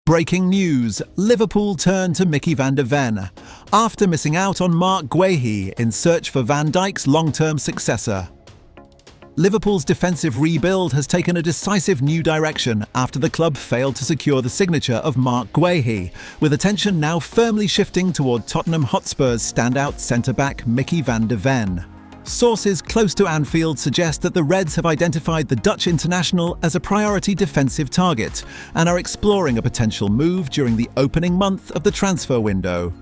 Breaking news, Liverpool turn to Mickey van de Ven, after missing out on MARC GUÉH in search for Van Dijk's long-term successor. Liverpool's defensive rebuild has taken a decisive new direction after the club failed to secure the signature of MARC GUÉH, with attention now firmly shifting toward Tottenham Hotspur's standout centre-back Mickey van de Ven. Sources close to Anfield suggest that the Reds have identified the Dutch international as a priority defensive target and are exploring a potential move during the opening month of the transfer window.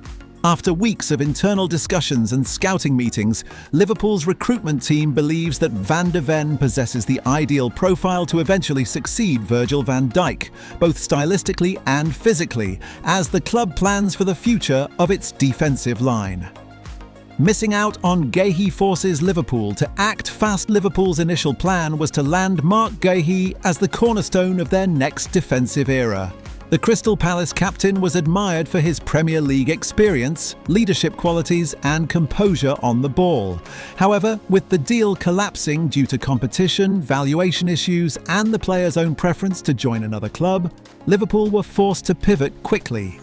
After weeks of internal discussions and scouting meetings, Liverpool's recruitment team believes that Van de Ven possesses the ideal profile to eventually succeed Virgil van Dijk, both stylistically and physically, as the club plans for the future of its defensive line. Missing out on Guehi forces Liverpool to act fast. Liverpool's initial plan was to land MARC GUÉH as the cornerstone of their next defensive era. The Crystal Palace captain was admired for his Premier League experience, leadership qualities and composure on the ball. However, with the deal collapsing due to competition, valuation issues and the player's own preference to join another club, Liverpool were forced to pivot quickly.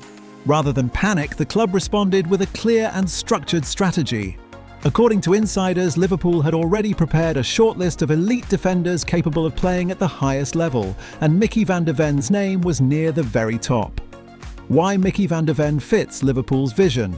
Rather than panic, the club responded with a clear and structured strategy. According to insiders, Liverpool had already prepared a shortlist of elite defenders capable of playing at the highest level, and Mickey van de Ven's name was near the very top. Why Mickey van de Ven fits Liverpool's vision?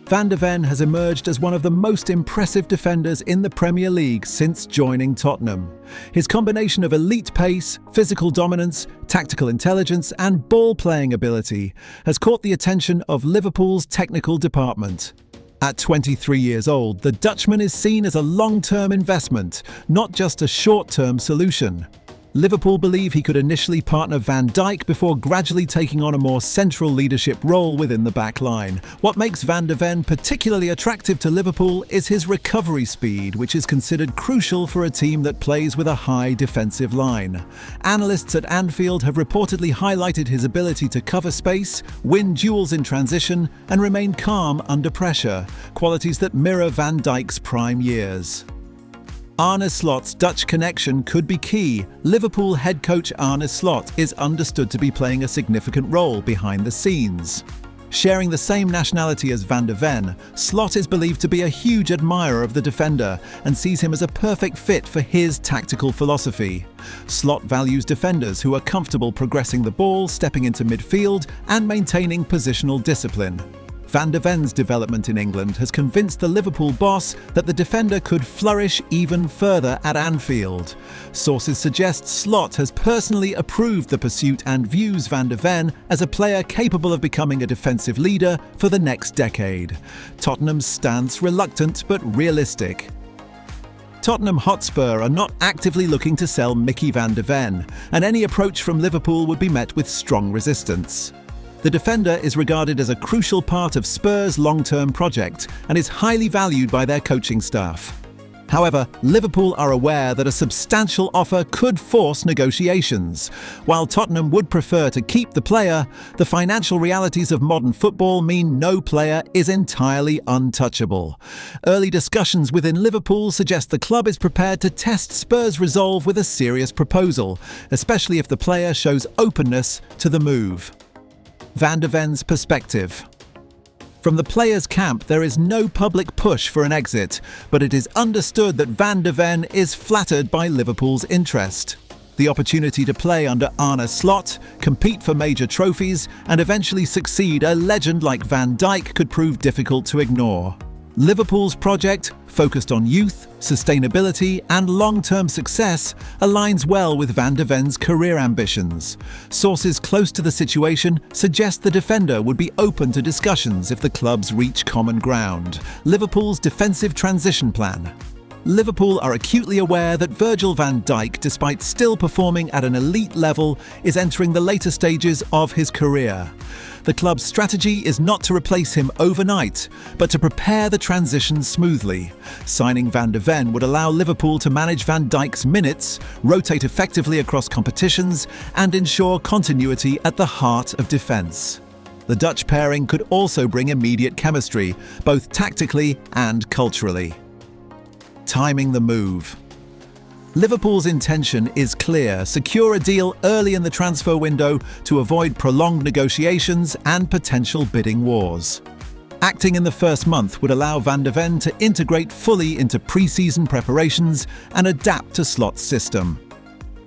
Van de Ven has emerged as one of the most impressive defenders in the Premier League since joining Tottenham. His combination of elite pace, physical dominance, tactical intelligence and ball-playing ability has caught the attention of Liverpool's technical department. At 23 years old, the Dutchman is seen as a long-term investment, not just a short-term solution. Liverpool believe he could initially partner Van Dijk before gradually taking on a more central leadership role within the back line. What makes Van de Ven particularly attractive to Liverpool is his recovery speed, which is considered crucial for a team that plays with a high defensive line. Analysts at Anfield have reportedly highlighted his ability to cover space, win duels in transition, and remain calm under pressure, qualities that mirror Van Dijk's prime years. Arne Slot's Dutch connection could be key. Liverpool head coach Arne Slot is understood to be playing a significant role behind the scenes. Sharing the same nationality as Van de Ven, Slot is believed to be a huge admirer of the defender and sees him as a perfect fit for his tactical philosophy. Slot values defenders who are comfortable progressing the ball, stepping into midfield, and maintaining positional discipline. Van de Ven's development in England has convinced the Liverpool boss that the defender could flourish even further at Anfield. Sources suggest Slot has personally approved the pursuit and views Van de Ven as a player capable of becoming a defensive leader for the next decade. Tottenham's stance reluctant but realistic. Tottenham Hotspur are not actively looking to sell Mickey van de Ven, and any approach from Liverpool would be met with strong resistance. The defender is regarded as a crucial part of Spurs' long-term project and is highly valued by their coaching staff. However, Liverpool are aware that a substantial offer could force negotiations. While Tottenham would prefer to keep the player, the financial realities of modern football mean no player is entirely untouchable. Early discussions within Liverpool suggest the club is prepared to test Spurs' resolve with a serious proposal, especially if the player shows openness to the move. Van de Ven's perspective. From the players' camp, there is no public push for an exit, but it is understood that Van de Ven is flattered by Liverpool's interest. The opportunity to play under Arne Slot, compete for major trophies, and eventually succeed a legend like Van Dijk could prove difficult to ignore. Liverpool's project, focused on youth, sustainability and long-term success, aligns well with Van de Ven's career ambitions. Sources close to the situation suggest the defender would be open to discussions if the clubs reach common ground. Liverpool's defensive transition plan. Liverpool are acutely aware that Virgil van Dijk, despite still performing at an elite level, is entering the later stages of his career. The club's strategy is not to replace him overnight, but to prepare the transition smoothly. Signing Van de Ven would allow Liverpool to manage Van Dijk's minutes, rotate effectively across competitions, and ensure continuity at the heart of defence. The Dutch pairing could also bring immediate chemistry, both tactically and culturally. Timing the move. Liverpool's intention is clear: secure a deal early in the transfer window to avoid prolonged negotiations and potential bidding wars. Acting in the first month would allow Van de Ven to integrate fully into pre-season preparations and adapt to Slot's system.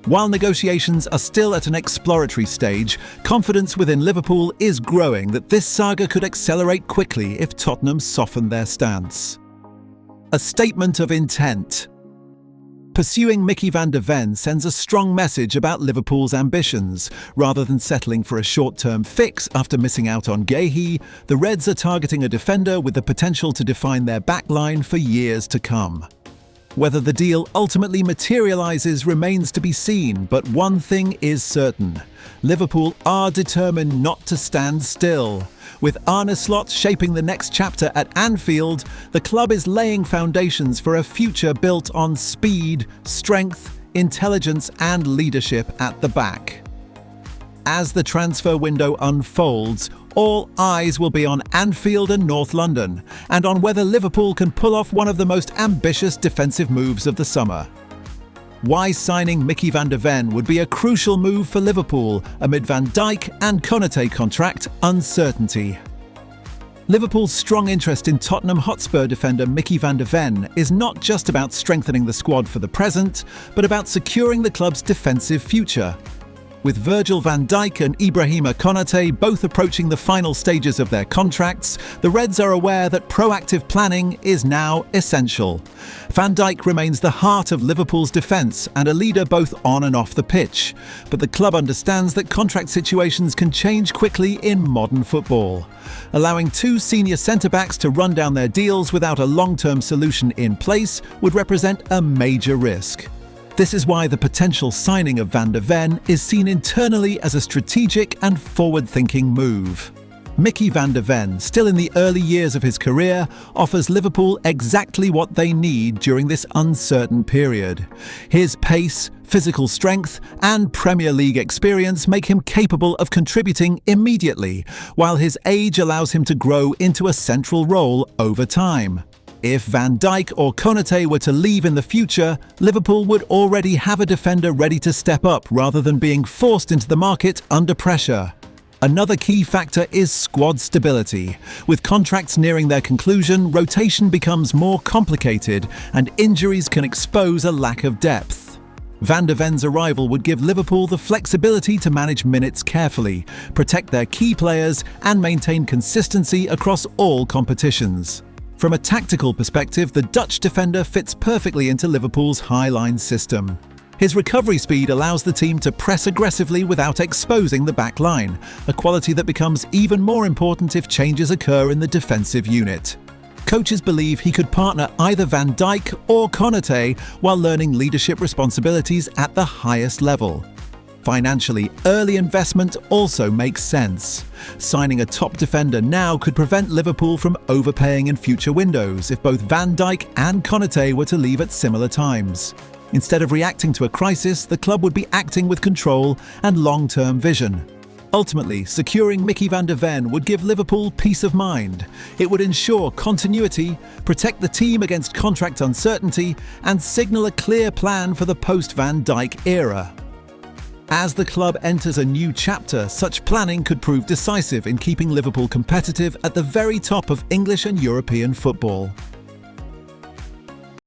While negotiations are still at an exploratory stage, confidence within Liverpool is growing that this saga could accelerate quickly if Tottenham soften their stance. A statement of intent. Pursuing Mickey Van de Ven sends a strong message about Liverpool's ambitions. Rather than settling for a short-term fix after missing out on Guehi, the Reds are targeting a defender with the potential to define their backline for years to come. Whether the deal ultimately materialises remains to be seen, but one thing is certain: Liverpool are determined not to stand still. With Arne Slot shaping the next chapter at Anfield, the club is laying foundations for a future built on speed, strength, intelligence and leadership at the back. As the transfer window unfolds, all eyes will be on Anfield and North London, and on whether Liverpool can pull off one of the most ambitious defensive moves of the summer. Why signing Mickey Van de Ven would be a crucial move for Liverpool amid Van Dijk and Konate contract uncertainty. Liverpool's strong interest in Tottenham Hotspur defender Mickey Van de Ven is not just about strengthening the squad for the present, but about securing the club's defensive future. With Virgil van Dijk and Ibrahima Konate both approaching the final stages of their contracts, the Reds are aware that proactive planning is now essential. Van Dijk remains the heart of Liverpool's defence and a leader both on and off the pitch, but the club understands that contract situations can change quickly in modern football. Allowing two senior centre-backs to run down their deals without a long-term solution in place would represent a major risk. This is why the potential signing of Van de Ven is seen internally as a strategic and forward-thinking move. Mickey Van de Ven, still in the early years of his career, offers Liverpool exactly what they need during this uncertain period. His pace, physical strength and Premier League experience make him capable of contributing immediately, while his age allows him to grow into a central role over time. If Van Dijk or Konate were to leave in the future, Liverpool would already have a defender ready to step up rather than being forced into the market under pressure. Another key factor is squad stability. With contracts nearing their conclusion, rotation becomes more complicated and injuries can expose a lack of depth. Van de Ven's arrival would give Liverpool the flexibility to manage minutes carefully, protect their key players and maintain consistency across all competitions. From a tactical perspective, the Dutch defender fits perfectly into Liverpool's high-line system. His recovery speed allows the team to press aggressively without exposing the back line, a quality that becomes even more important if changes occur in the defensive unit. Coaches believe he could partner either Van Dijk or Konate while learning leadership responsibilities at the highest level. Financially, early investment also makes sense. Signing a top defender now could prevent Liverpool from overpaying in future windows if both Van Dijk and Konate were to leave at similar times. Instead of reacting to a crisis, the club would be acting with control and long-term vision. Ultimately, securing Mickey Van de Ven would give Liverpool peace of mind. It would ensure continuity, protect the team against contract uncertainty, and signal a clear plan for the post-Van Dijk era. As the club enters a new chapter, such planning could prove decisive in keeping Liverpool competitive at the very top of English and European football.